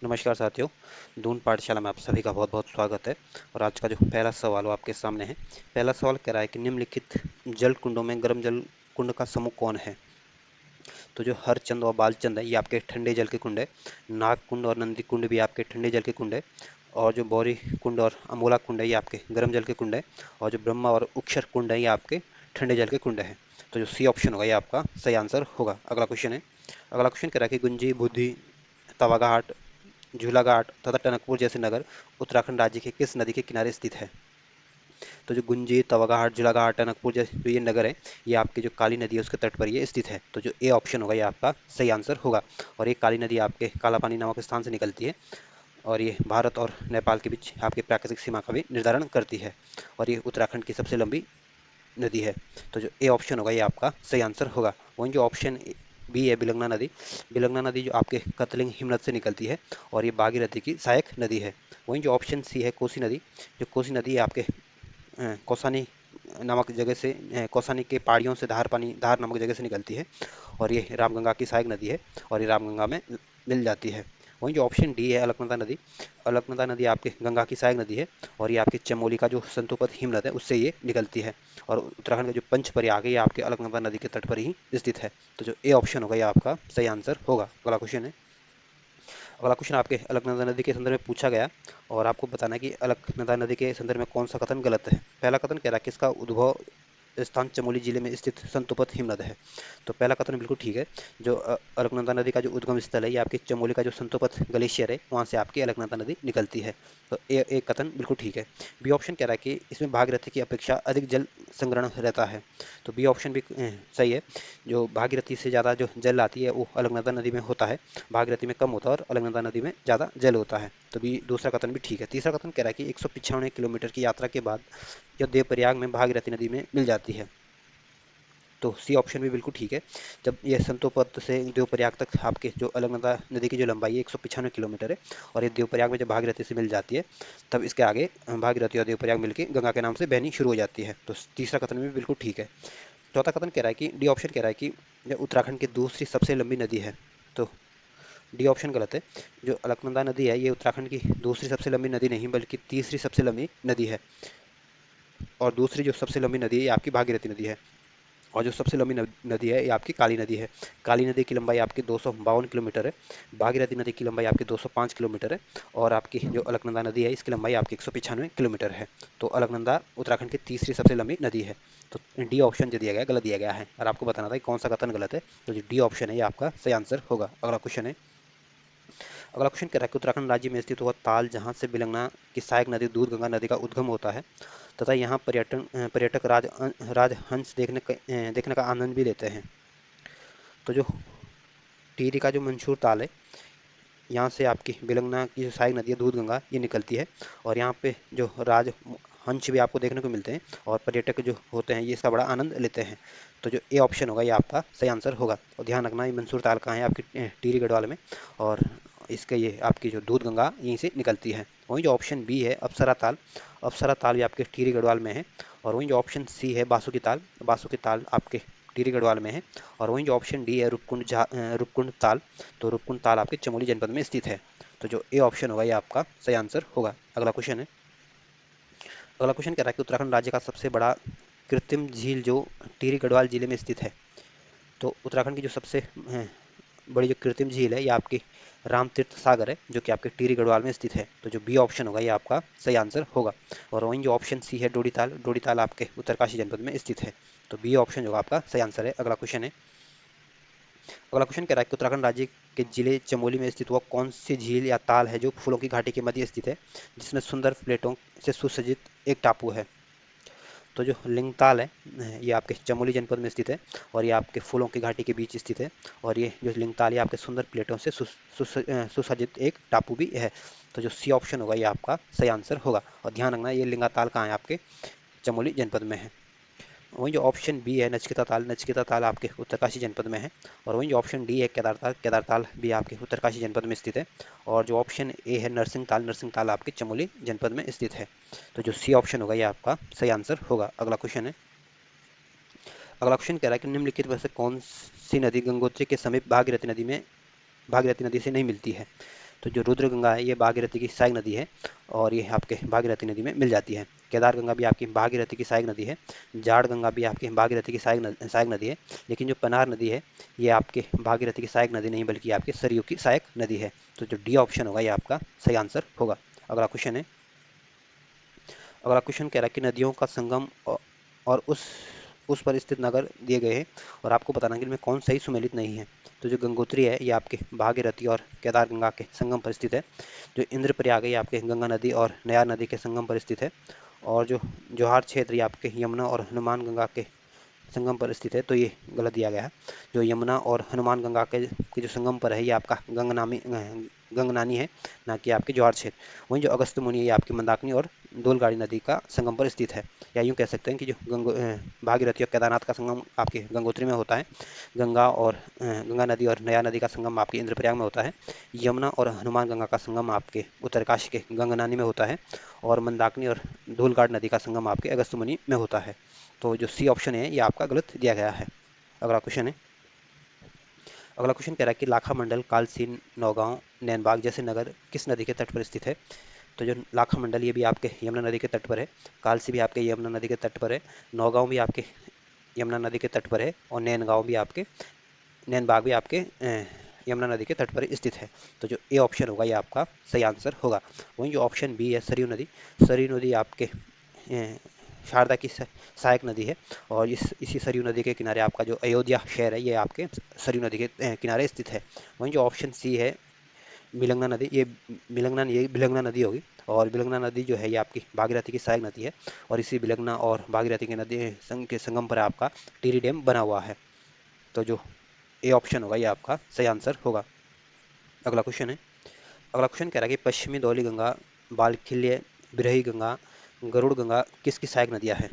नमस्कार साथियों। दून पाठशाला में आप सभी का बहुत बहुत स्वागत है। और आज का जो पहला सवाल वो आपके सामने है। पहला सवाल कह रहा है कि निम्नलिखित जल कुंडों में गर्म जल कुंड का समूह कौन है। तो जो हरचंद और बालचंद है ये आपके ठंडे जल के कुंड है। नाग कुंड और नंदी कुंड भी आपके ठंडे जल के कुंड है। और जो बौरी कुंड और अमोला कुंड है ये आपके गर्म जल के कुंड है। और जो ब्रह्मा और उक्षर कुंड है ये आपके ठंडे जल के कुंड है। तो जो सी ऑप्शन होगा ये आपका सही आंसर होगा। अगला क्वेश्चन है। अगला क्वेश्चन कह रहा है कि गुंजी बुद्धि तवाघाट झूलाघाट तथा टनकपुर जैसे नगर उत्तराखंड राज्य के किस नदी के किनारे स्थित है। तो जो गुंजी तवाघाट झूलाघाट टनकपुर जैसे जो ये नगर है ये आपकी जो काली नदी है उसके तट पर ये स्थित है। तो जो ए ऑप्शन होगा ये आपका सही आंसर होगा। और ये काली नदी आपके कालापानी नामक स्थान से निकलती है। और ये भारत और नेपाल के बीच आपकी प्राकृतिक सीमा का भी निर्धारण करती है। और ये उत्तराखंड की सबसे लंबी नदी है। तो जो ए ऑप्शन होगा ये आपका सही आंसर होगा। वहीं जो ऑप्शन बी है बिलंगना नदी। बिलंगना नदी जो आपके कतलिंग हिमनद से निकलती है। और ये भागीरथी की सहायक नदी है। वहीं जो ऑप्शन सी है कोसी नदी। जो कोसी नदी है आपके कौसानी नामक जगह से कौसानी के पहाड़ियों से धार नामक जगह से निकलती है। और ये रामगंगा की सहायक नदी है। और ये रामगंगा में मिल जाती है। वहीं जो ऑप्शन डी है अलकनंदा नदी। अलकनंदा नदी आपके गंगा की सहायक नदी है। और ये आपके चमोली का जो संतोपद हिमनद है उससे ये निकलती है। और उत्तराखंड का जो पंच प्रयाग है ये आपके अलकनंदा नदी के तट पर ही स्थित है। तो जो ए ऑप्शन होगा ये आपका सही आंसर होगा। अगला क्वेश्चन है। अगला क्वेश्चन आपके अलकनंदा नदी के संदर्भ में पूछा गया। और आपको बताना है कि अलकनंदा नदी के संदर्भ में कौन सा कथन गलत है। पहला कथन कह रहा है कि इसका उद्भव स्थान चमोली जिले में स्थित संतोपत हिमनद है। तो पहला कथन बिल्कुल ठीक है। जो अलकनंदा नदी का जो उद्गम स्थल है ये आपके चमोली का जो संतोपत ग्लेशियर है वहाँ से आपकी अलकनंदा नदी निकलती है। तो एक कथन बिल्कुल ठीक है। बी ऑप्शन कह रहा है कि इसमें भागीरथी की अपेक्षा अधिक जल संग्रहण रहता है। तो बी ऑप्शन भी सही है। जो भागीरथी से ज़्यादा जो जल आती है वो अलकनंदा नदी में होता है। भागीरथी में कम होता है और अलकनंदा नदी में ज़्यादा जल होता है। तो बी दूसरा कथन भी ठीक है। तीसरा कथन कह रहा है कि 195 किलोमीटर की यात्रा के बाद यह देवप्रयाग में भागीरथी नदी में मिल जाती है। तो सी ऑप्शन भी बिल्कुल ठीक है। जब ये संतोपत से देवप्रयाग तक आपके जो अलकनंदा नदी की जो लंबाई है 195 किलोमीटर है। और ये देवप्रयाग में जब भागीरथी से मिल जाती है तब इसके आगे भागीरथी और देवप्रयाग मिलकर गंगा के नाम से बहनी शुरू हो जाती है। तो तीसरा कथन भी बिल्कुल ठीक है। चौथा कथन कह रहा है कि डी ऑप्शन कह रहा है कि यह उत्तराखंड की दूसरी सबसे लंबी नदी है। तो डी ऑप्शन गलत है। जो अलकनंदा नदी है ये उत्तराखंड की दूसरी सबसे लंबी नदी नहीं बल्कि तीसरी सबसे लंबी नदी है। और दूसरी जो सबसे लंबी नदी है ये आपकी भागीरथी नदी है। और जो सबसे लंबी नदी है ये आपकी काली नदी है। काली नदी की लंबाई आपकी 252 किलोमीटर है। भागीरथी नदी की लंबाई आपकी 205 किलोमीटर है। और आपकी जो अलकनंदा नदी है इसकी लंबाई आपकी 195 किलोमीटर है। तो अलकनंदा उत्तराखंड की तीसरी सबसे लंबी नदी है। तो डी ऑप्शन जो दिया गया है गलत दिया गया है। और आपको बताना था कि कौन सा कथन गलत है। तो जो डी ऑप्शन है ये आपका सही आंसर होगा। अगला क्वेश्चन है। अगला क्वेश्चन कह रहा है कि उत्तराखंड राज्य में स्थित हुआ ताल जहाँ से बिलंगना की सहायक नदी दूधगंगा नदी का उद्गम होता है तथा यहाँ पर्यटक राजहंस देखने का आनंद भी लेते हैं। तो जो टिहरी का जो मंशूर ताल है यहाँ से आपकी बिलंगना की जो सहायक नदी है दूधगंगा ये निकलती है। और यहाँ पे जो राज हंस भी आपको देखने को मिलते हैं। और पर्यटक जो होते हैं ये इसका बड़ा आनंद लेते हैं। तो जो ए ऑप्शन होगा ये आपका सही आंसर होगा। और ध्यान रखना ये मंसूर ताल कहाँ है आपकी टिहरी गढ़वाल में। और इसके ये आपकी जो दूध गंगा यहीं से निकलती है। वहीं जो ऑप्शन बी है अप्सरा ताल। अप्सरा ताल भी आपके टिहरी गढ़वाल में है। और वहीं जो ऑप्शन सी है बासुकी ताल आपके टिहरी गढ़वाल में है। और वहीं जो ऑप्शन डी है रूपकुंड ताल। तो रूपकुंड ताल आपके चमोली जनपद में स्थित है। तो जो ए ऑप्शन होगा ये आपका सही आंसर होगा। अगला क्वेश्चन है। अगला क्वेश्चन कह रहा है कि उत्तराखंड राज्य का सबसे बड़ा कृत्रिम झील जो टिहरी गढ़वाल जिले में स्थित है। तो उत्तराखंड की जो सबसे बड़ी जो कृत्रिम झील है ये आपकी राम तीर्थ सागर है जो कि आपके टिहरी गढ़वाल में स्थित है। तो जो बी ऑप्शन होगा ये आपका सही आंसर होगा। और वहीं जो ऑप्शन सी है डोडी ताल आपके उत्तरकाशी जनपद में स्थित है। तो बी ऑप्शन होगा आपका सही आंसर है। अगला क्वेश्चन है। अगला क्वेश्चन कह रहा है कि उत्तराखंड राज्य के जिले चमोली में स्थित हुआ कौन सी झील या ताल है जो फूलों की घाटी के मध्य स्थित है जिसमें सुंदर प्लेटों से सुसज्जित एक टापू है। तो जो लिंगताल है ये आपके चमोली जनपद में स्थित है। और ये आपके फूलों की घाटी के बीच स्थित है। और ये जो लिंगताल है आपके सुंदर प्लेटों से सुसज्जित एक टापू भी है। तो जो सी ऑप्शन होगा ये आपका सही आंसर होगा। और ध्यान रखना ये लिंगाताल कहाँ है आपके चमोली जनपद में है। वहीं जो ऑप्शन बी है नचिकेता ताल आपके उत्तरकाशी जनपद में है। और वहीं जो ऑप्शन डी है केदार ताल भी आपके उत्तरकाशी जनपद में स्थित है। और जो ऑप्शन ए है नरसिंह ताल आपके चमोली जनपद में स्थित है। तो जो सी ऑप्शन होगा ये आपका सही आंसर होगा। अगला क्वेश्चन है। अगला क्वेश्चन कह रहा है कि निम्नलिखित में से कौन सी नदी गंगोत्री के समीप भागीरथी नदी से नहीं मिलती है। तो जो रुद्रगंगा है ये भागीरथी की सहायक नदी है और ये आपके भागीरथी नदी में मिल जाती है। केदार गंगा भी आपकी भागीरथी की सहायक नदी है। जाड़ गंगा भी आपकी भागीरथी की सहायक नदी है। लेकिन जो पनार नदी है ये आपके भागीरथी की सहायक नदी नहीं बल्कि आपके सरयू की सहायक नदी है। तो जो डी ऑप्शन होगा ये आपका सही आंसर होगा। अगला क्वेश्चन है, अगला क्वेश्चन कह रहा है कि नदियों का संगम और उस पर स्थित नगर दिए गए हैं और आपको बताना है कि इनमें कौन सही सुमेलित नहीं है। तो जो गंगोत्री है ये आपके भागीरथी और केदार गंगा के संगम पर स्थित है। जो इंद्रप्रयाग है ये आपके गंगा नदी और नयार नदी के संगम पर स्थित है। और जो जोहार क्षेत्र ये आपके यमुना और हनुमान गंगा के संगम पर स्थित है। तो ये गलत दिया गया है। जो यमुना और हनुमान गंगा के जो संगम पर है ये आपका गंगनानी है, ना कि आपके ज्वार क्षेत्र। वहीं जो अगस्त मुनि है ये आपकी मंदाकिनी और दोलगाड़ी नदी का संगम पर स्थित है। या यूँ कह सकते हैं कि जो भागीरथी और केदारनाथ का संगम आपके गंगोत्री में होता है। गंगा नदी और नया नदी का संगम आपके इंद्रप्रयाग में होता है। यमुना और हनुमान गंगा का संगम आपके उत्तरकाशी के गंगनानी में होता है। और मंदाकिनी और धूलगाड़ नदी का संगम आपके अगस्त मुनि में होता है। तो जो सी ऑप्शन है ये आपका गलत दिया गया है। अगला क्वेश्चन है, अगला क्वेश्चन कह रहा है कि लाखा मंडल, कालसीन, नौगांव, नैनबाग जैसे नगर किस नदी के तट पर स्थित है। तो जो लाखा मंडल ये भी आपके यमुना नदी के तट पर है। कालसी भी आपके यमुना नदी के तट पर है। नौगांव भी आपके यमुना नदी के तट पर है। और नैनबाग भी आपके यमुना नदी के तट पर स्थित है। तो जो ए ऑप्शन होगा ये आपका सही आंसर होगा। वहीं जो ऑप्शन बी है सरयू नदी आपके शारदा की सहायक नदी है। और इसी सरयू नदी के किनारे आपका जो अयोध्या शहर है ये आपके सरयू नदी के किनारे स्थित है। वहीं जो ऑप्शन सी है बिलंगना नदी, ये बिलंगना नदी होगी। और बिलंगना नदी जो है ये आपकी भागीरथी की सहायक नदी है। और इसी बिलंगना और भागीरथी के नदी के संगम पर आपका टिहरी डैम बना हुआ है। तो जो ए ऑप्शन होगा ये आपका सही आंसर होगा। अगला क्वेश्चन है, अगला क्वेश्चन कह रहा है कि पश्चिमी धौली गंगा, बालखिल्य, बिरही गंगा, गरुड़ गंगा किसकी सहायक नदियां हैं।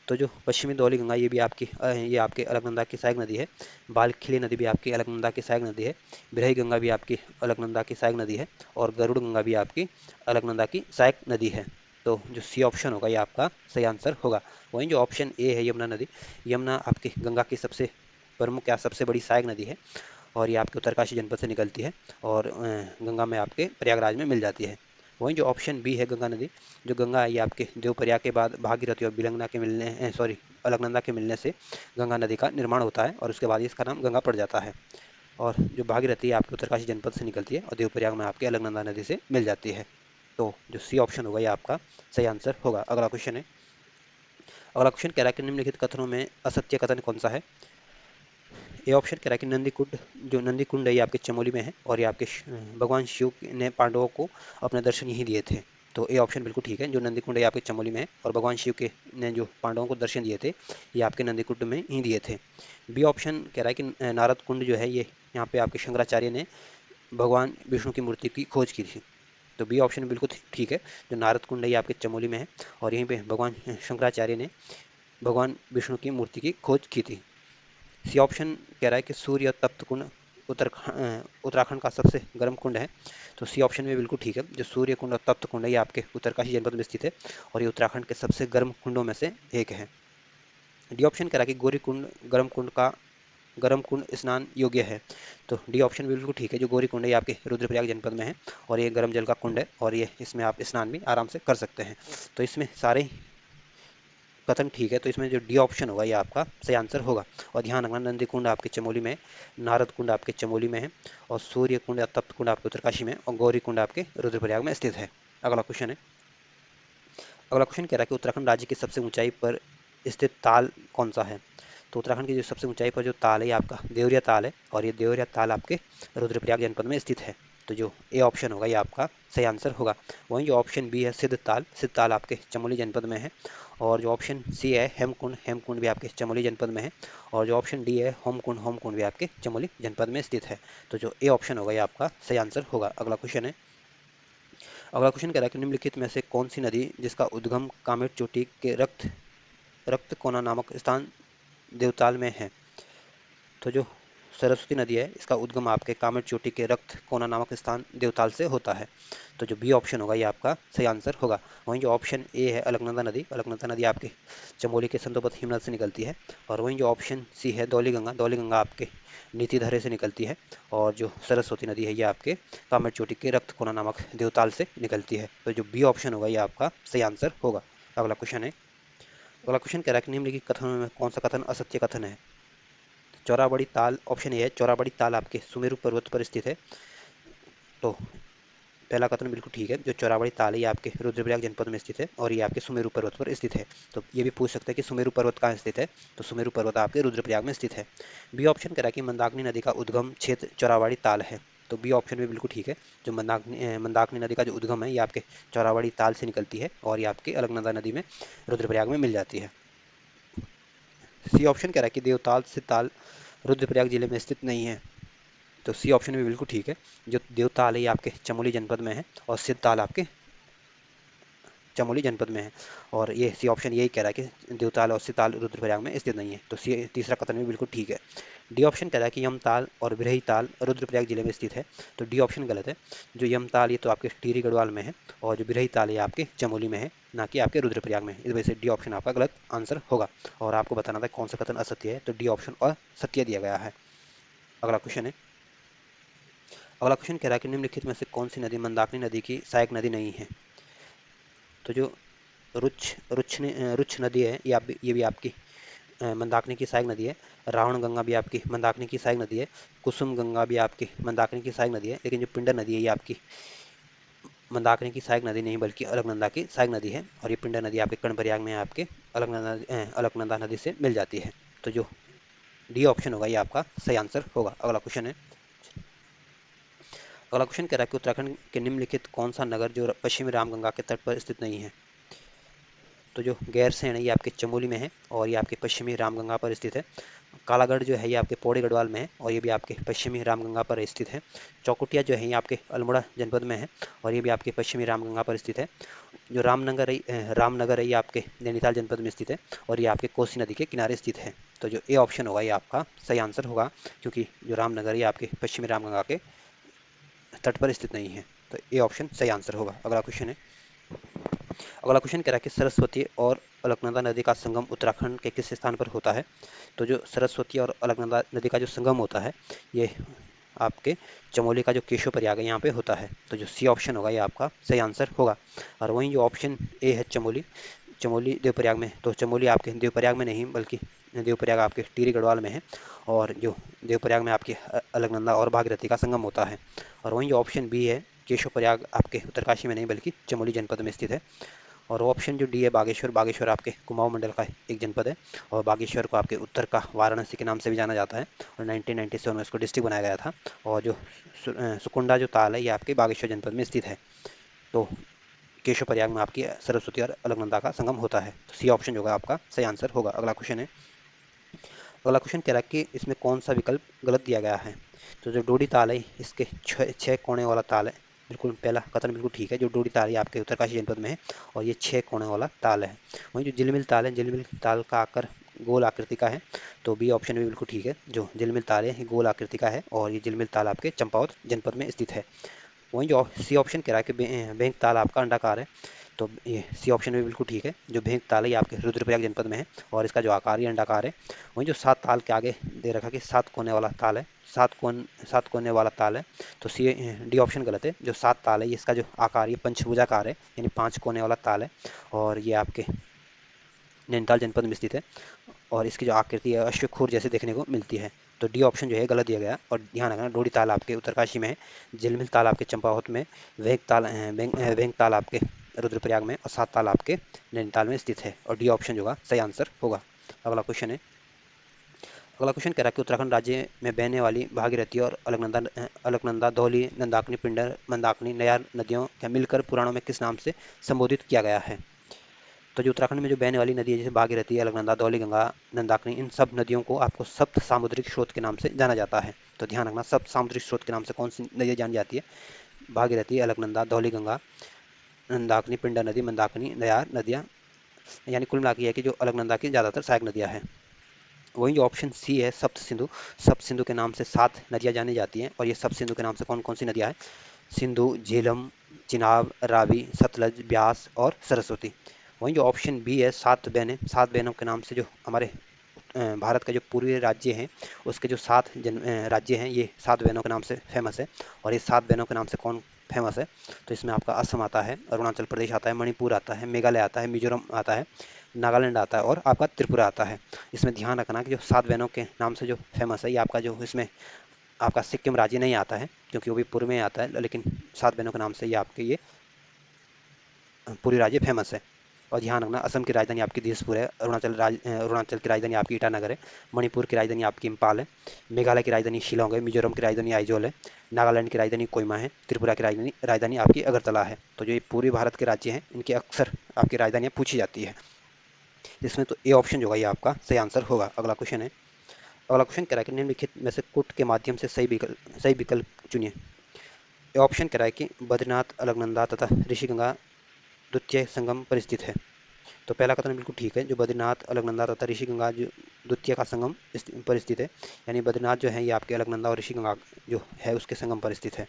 तो जो पश्चिमी धौली गंगा ये आपके अलकनंदा की सहायक नदी है। बालखिली नदी भी आपकी अलकनंदा की सहायक नदी है। बिरही गंगा भी आपकी अलकनंदा की सहायक नदी है। और गरुड़ गंगा भी आपकी अलकनंदा की सहायक नदी है। तो जो सी ऑप्शन होगा ये आपका सही आंसर होगा। वहीं जो ऑप्शन ए है यमुना नदी, यमुना आपकी गंगा की सबसे प्रमुख या सबसे बड़ी सहायक नदी है। और ये आपके उत्तरकाशी जनपद से निकलती है और गंगा में आपके प्रयागराज में मिल जाती है। वहीं जो ऑप्शन बी है गंगा नदी, जो गंगा है ये आपके देवप्रयाग के बाद भागीरथी और बिलंगना के मिलने सॉरी अलकनंदा के मिलने से गंगा नदी का निर्माण होता है और उसके बाद इसका नाम गंगा पड़ जाता है। और जो भागीरथी है आपके उत्तरकाशी जनपद से निकलती है और देवप्रयाग में आपके अलकनंदा नदी से मिल जाती है। तो जो सी ऑप्शन होगा ये आपका सही आंसर होगा। अगला क्वेश्चन है, अगला क्वेश्चन कह रहा है कि निम्नलिखित कथनों में असत्य कथन कौन सा है। ये ऑप्शन कह रहा है कि नंदी कुंड है ये आपके चमोली में है और ये आपके भगवान शिव ने पांडवों को अपने दर्शन यहीं दिए थे। तो ये ऑप्शन बिल्कुल ठीक है। जो नंदी कुंड है ये आपके चमोली में है और भगवान शिव के ने जो पांडवों को दर्शन दिए थे ये आपके नंदी कुंड में ही दिए थे। बी ऑप्शन कह रहा है कि नारद कुंड जो है ये यहाँ पे आपके शंकराचार्य ने भगवान विष्णु की मूर्ति की खोज की थी। तो बी ऑप्शन बिल्कुल ठीक है। जो नारद कुंड है ये आपके चमोली में है और यहीं पे भगवान शंकराचार्य ने भगवान विष्णु की मूर्ति की खोज की थी। सी ऑप्शन कह रहा है कि सूर्य तप्त कुंड उत्तराखंड का सबसे गर्म कुंड है। तो सी ऑप्शन में बिल्कुल ठीक है। जो सूर्य कुंड और तप्त कुंड है ये आपके उत्तरकाशी जनपद में स्थित है और ये उत्तराखंड के सबसे गर्म कुंडों में से एक है। डी ऑप्शन कह रहा है कि गौरी कुंड गर्म कुंड स्नान योग्य है। तो डी ऑप्शन बिल्कुल ठीक है। जो गौरी कुंड है ये आपके रुद्रप्रयाग जनपद में है और ये गर्म जल का कुंड है और ये इसमें आप स्नान भी आराम से कर सकते हैं। तो इसमें सारे कथन ठीक है। तो इसमें जो डी ऑप्शन होगा ये आपका सही आंसर होगा। और ध्यान रखना नंदी कुंड आपके चमोली में है, नारद कुंड आपके चमोली में है और सूर्य कुंड या तप्त कुंड आपके उत्तरकाशी में और गौरी कुंड आपके रुद्रप्रयाग में स्थित है। अगला क्वेश्चन है, अगला क्वेश्चन कह रहा है कि उत्तराखंड राज्य की सबसे ऊंचाई पर स्थित ताल कौन सा है। तो उत्तराखंड की जो सबसे ऊंचाई पर जो ताल है ये आपका देवरिया ताल है और ये देवरिया ताल आपके रुद्रप्रयाग जनपद में स्थित है। तो जो ए ऑप्शन होगा ये आपका सही आंसर होगा। वहीं जो ऑप्शन बी है सिद्ध ताल आपके चमोली जनपद में है। और जो ऑप्शन सी है हेमकुंड भी आपके चमोली जनपद में है। और जो ऑप्शन डी है होमकुंड भी आपके चमोली जनपद में स्थित है। तो जो ए ऑप्शन होगा ये आपका सही आंसर होगा। अगला क्वेश्चन है, अगला क्वेश्चन कह रहा है कि निम्नलिखित में से कौन सी नदी जिसका उद्गम कामेट चोटी के रक्त कोना नामक स्थान देवताल में है। तो जो सरस्वती नदी है इसका उद्गम आपके कामेट चोटी के रक्त कोना नामक स्थान देवताल से होता है। तो जो बी ऑप्शन होगा ये आपका सही आंसर होगा। वहीं जो ऑप्शन ए है अलकनंदा नदी आपके चमोली के संतोपत हिमनद से निकलती है। और वहीं जो ऑप्शन सी है दौली गंगा आपके नीतिधरे से निकलती है। और जो सरस्वती नदी है ये आपके कामेट चोटी के रक्त कोना नामक देवताल से निकलती है। तो जो बी ऑप्शन होगा ये आपका सही आंसर होगा। अगला क्वेश्चन है। अगला क्वेश्चन कह रहा है कि निम्नलिखित कथनों में कौन सा कथन असत्य कथन है। चौराबड़ी ताल, ऑप्शन ए है चौराबड़ी ताल आपके सुमेरु पर्वत पर स्थित है। तो पहला कथन बिल्कुल ठीक है। जो चौराबड़ी ताल है ये आपके रुद्रप्रयाग जनपद में स्थित है और ये आपके सुमेरु पर्वत पर स्थित है। तो ये भी पूछ सकते हैं कि सुमेरु पर्वत कहाँ स्थित है। तो सुमेरु पर्वत आपके रुद्रप्रयाग में स्थित है। बी ऑप्शन कह रहा है कि मंदाकिनी नदी का उद्गम क्षेत्र चौराबाड़ी ताल है। तो बी ऑप्शन भी बिल्कुल ठीक है। जो मंदाकिनी नदी का जो उद्गम है ये आपके चौराबाड़ी ताल से निकलती है और ये आपके अलकनंदा नदी में रुद्रप्रयाग में मिल जाती है। सी ऑप्शन कह रहा है कि देवताल से ताल रुद्रप्रयाग जिले में स्थित नहीं है। तो सी ऑप्शन भी बिल्कुल ठीक है। जो देवताल है ये आपके चमोली जनपद में है और सिद्धताल आपके चमोली जनपद में है। और ये सी ऑप्शन यही कह रहा है कि देवताल और सिताल रुद्रप्रयाग में स्थित नहीं है। तो सी तीसरा कथन भी बिल्कुल ठीक है। डी ऑप्शन कह रहा है कि यमताल और बिरही ताल रुद्रप्रयाग जिले में स्थित है। तो डी ऑप्शन गलत है। जो यमताल ये तो आपके टिहरी गढ़वाल में है और जो बिरही ताल ये आपके चमोली में है, ना कि आपके रुद्रप्रयाग में। इस वजह से डी ऑप्शन आपका गलत आंसर होगा। और आपको बताना था कौन सा कथन असत्य है, तो डी ऑप्शन असत्य दिया गया है। अगला क्वेश्चन है। अगला क्वेश्चन कह रहा है कि निम्नलिखित में से कौन सी नदी मंदाकिनी नदी की सहायक नदी नहीं है। तो जो रुच्छ नदी है ये भी आपकी मंदाकिनी की सहायक नदी है। रावण गंगा भी आपकी मंदाकिनी की सहायक नदी है। कुसुम गंगा भी आपकी मंदाकिनी की सहायक नदी है। लेकिन जो पिंडर नदी है ये आपकी मंदाकिनी की सहायक नदी नहीं बल्कि अलकनंदा की सहायक नदी है। और ये पिंडर नदी आपके कर्णप्रयाग में आपके अलकनंदा नदी से मिल जाती है। तो जो डी ऑप्शन होगा ये आपका सही आंसर होगा। अगला क्वेश्चन है। अगला क्वेश्चन कह रहा है कि उत्तराखंड के निम्नलिखित कौन सा नगर जो पश्चिमी रामगंगा के तट पर स्थित नहीं है। तो जो गैरसैंण है ये आपके चमोली में है और ये आपके पश्चिमी रामगंगा पर स्थित है। कालागढ़ जो है ये आपके पौड़ी गढ़वाल में है और ये भी आपके पश्चिमी रामगंगा पर स्थित है। चौकुटिया जो है ये आपके अल्मोड़ा जनपद में है और ये भी आपके पश्चिमी रामगंगा पर स्थित है। जो रामनगर है ये आपके नैनीताल जनपद में स्थित है और ये आपके कोसी नदी के किनारे स्थित है। तो जो ए ऑप्शन होगा ये आपका सही आंसर होगा, क्योंकि जो रामनगर ये आपके पश्चिमी रामगंगा के तट पर स्थित नहीं है। तो ए ऑप्शन सही आंसर होगा। अगला क्वेश्चन है। अगला क्वेश्चन कह रहा है कि सरस्वती और अलकनंदा नदी का संगम उत्तराखंड के किस स्थान पर होता है। तो जो सरस्वती और अलकनंदा नदी का जो संगम होता है ये आपके चमोली का जो केशव प्रयाग है यहाँ पे होता है। तो जो सी ऑप्शन होगा ये आपका सही आंसर होगा। और वहीं जो ऑप्शन ए है चमोली चमोली देवप्रयाग में, तो चमोली आपके देवप्रयाग में नहीं बल्कि देवप्रयाग आपके टिहरी गढ़वाल में है। और जो देवप्रयाग में आपके अलकनंदा और भागीरथी का संगम होता है। और वहीं जो ऑप्शन बी है केशव प्रयाग आपके उत्तरकाशी में नहीं बल्कि चमोली जनपद में स्थित है। और ऑप्शन जो डी है बागेश्वर आपके कुमाऊं मंडल का एक जनपद है और बागेश्वर को आपके उत्तर का वाराणसी के नाम से भी जाना जाता है और 1997 में इसको डिस्ट्रिक्ट बनाया गया था। और जो सुकुंडा जो ताल है ये आपके बागेश्वर जनपद में स्थित है। तो केशव प्रयाग में आपकी सरस्वती और अलकनंदा का संगम होता है। तो सी ऑप्शन जो होगा आपका सही आंसर होगा। अगला क्वेश्चन है। अगला क्वेश्चन कह रहा है कि इसमें कौन सा विकल्प गलत दिया गया है। तो जो डोडी ताल है इसके छः कोने वाला ताल है। बिल्कुल पहला कथन बिल्कुल ठीक है। जो डोडी ताल है आपके उत्तरकाशी जनपद में है और ये 6 कोने वाला ताल है। वहीं जो झिलमिल ताल है झिलमिल ताल का आकार गोल आकृति का है। तो बी ऑप्शन भी बिल्कुल ठीक है। जो झिलमिल ताल है गोल आकृति का है और ये झिलमिल ताल आपके चंपावत जनपद में स्थित है। वहीं जो सी ऑप्शन कह रहा है कि बैंक ताल आपका अंडाकार है। तो ये सी ऑप्शन भी बिल्कुल ठीक है। जो भेंक ताल है ये आपके रुद्रप्रयाग जनपद में है और इसका जो आकार ही अंडाकार है। वहीं जो 7 ताल के आगे दे रखा कि 7 कोने वाला ताल है, 7 कोने वाला ताल है। तो सी डी ऑप्शन गलत है। जो 7 ताल है ये इसका जो आकार ये पंचभुजाकार है यानी 5 कोने वाला ताल है और ये आपके नैनीताल जनपद में स्थित है और इसकी जो आकृति है अश्वखूर जैसे देखने को मिलती है। तो डी ऑप्शन जो है गलत दिया गया। और ध्यान रखना डोडी ताल आपके उत्तरकाशी में है, झिलमिल ताल आपके चंपावत में, वेंग ताल आपके रुद्रप्रयाग में और 7 ताल आपके नैनीताल में स्थित है। और डी ऑप्शन जो होगा सही आंसर होगा। अगला क्वेश्चन है। अगला क्वेश्चन कह रहा है कि उत्तराखंड राज्य में बहने वाली भागीरथी और अलकनंदा धौली नंदाकिनी पिंडर मंदाकिनी नयार नदियों का मिलकर पुराणों में किस नाम से संबोधित किया गया है। तो जो उत्तराखंड में जो बहने वाली नदी है जैसे भागीरथी अलकनंदा धौलीगंगा नंदाकिनी, इन सब नदियों को आपको सप्त सामुद्रिक स्रोत के नाम से जाना जाता है। तो ध्यान रखना सप्त सामुद्रिक स्रोत के नाम से कौन सी नदियाँ जानी जाती है। भागीरथी अलकनंदा धौलीगंगा नंदाकिनी पिंडर नदी मंदाकिनी नयार नदियाँ, यानी कुल मिला के है कि जो अलकनंदा की ज़्यादातर सहायक नदियाँ हैं। वही जो ऑप्शन सी है सप्त सिंधु। सप्त सिंधु के नाम से 7 नदियां जानी जाती हैं, और ये सप्त सिंधु के नाम से कौन कौन सी नदियां हैं? सिंधु, झेलम, चिनाब, रावी, सतलज, ब्यास और सरस्वती। वहीं जो ऑप्शन बी है 7 बहनें। 7 बहनों के नाम से जो हमारे भारत का जो पूर्वी राज्य हैं उसके जो 7 राज्य हैं, ये 7 बहनों के नाम से फेमस है। और ये 7 बहनों के नाम से कौन फेमस है? तो इसमें आपका असम आता है, अरुणाचल प्रदेश आता है, मणिपुर आता है, मेघालय आता है, मिजोरम आता है, नागालैंड आता है और आपका त्रिपुरा आता है। इसमें ध्यान रखना कि जो 7 बहनों के नाम से जो फेमस है, ये आपका जो इसमें आपका सिक्किम राज्य नहीं आता है, क्योंकि वो भी पूर्व में आता है, लेकिन 7 बहनों के नाम से ये आपके ये पूरी राज्य फेमस है। और ध्यान रखना, असम की राजधानी आपकी दिसपुर है, अरुणाचल की राजधानी आपकी ईटानगर है, मणिपुर की राजधानी आपकी इम्फाल है, मेघालय की राजधानी शिलोंग है, मिजोरम की राजधानी आइजोल है, नागालैंड की राजधानी कोहिमा है, त्रिपुरा की राजधानी राजधानी आपकी अगरतला है। तो जो ये पूर्वी भारत के राज्य हैं, इनकी अक्सर आपकी राजधानियाँ पूछी जाती है। इसमें तो ए ऑप्शन जो होगा ये आपका सही आंसर होगा। अगला क्वेश्चन है। अगला क्वेश्चन कह रहा है कि निम्नलिखित में से कुट के माध्यम से सही विकल्प चुनिए। ये ऑप्शन कह रहा है कि बद्रीनाथ, अलकनंदा तथा ऋषिगंगा द्वितीय संगम पर स्थित है। तो पहला कथन बिल्कुल ठीक है, जो बद्रीनाथ, अलकनंदा तथा ऋषिगंगा जो द्वितीय का संगम पर स्थित है, यानी बद्रीनाथ जो है ये आपके अलकनंदा और ऋषिगंगा जो है उसके संगम पर स्थित है।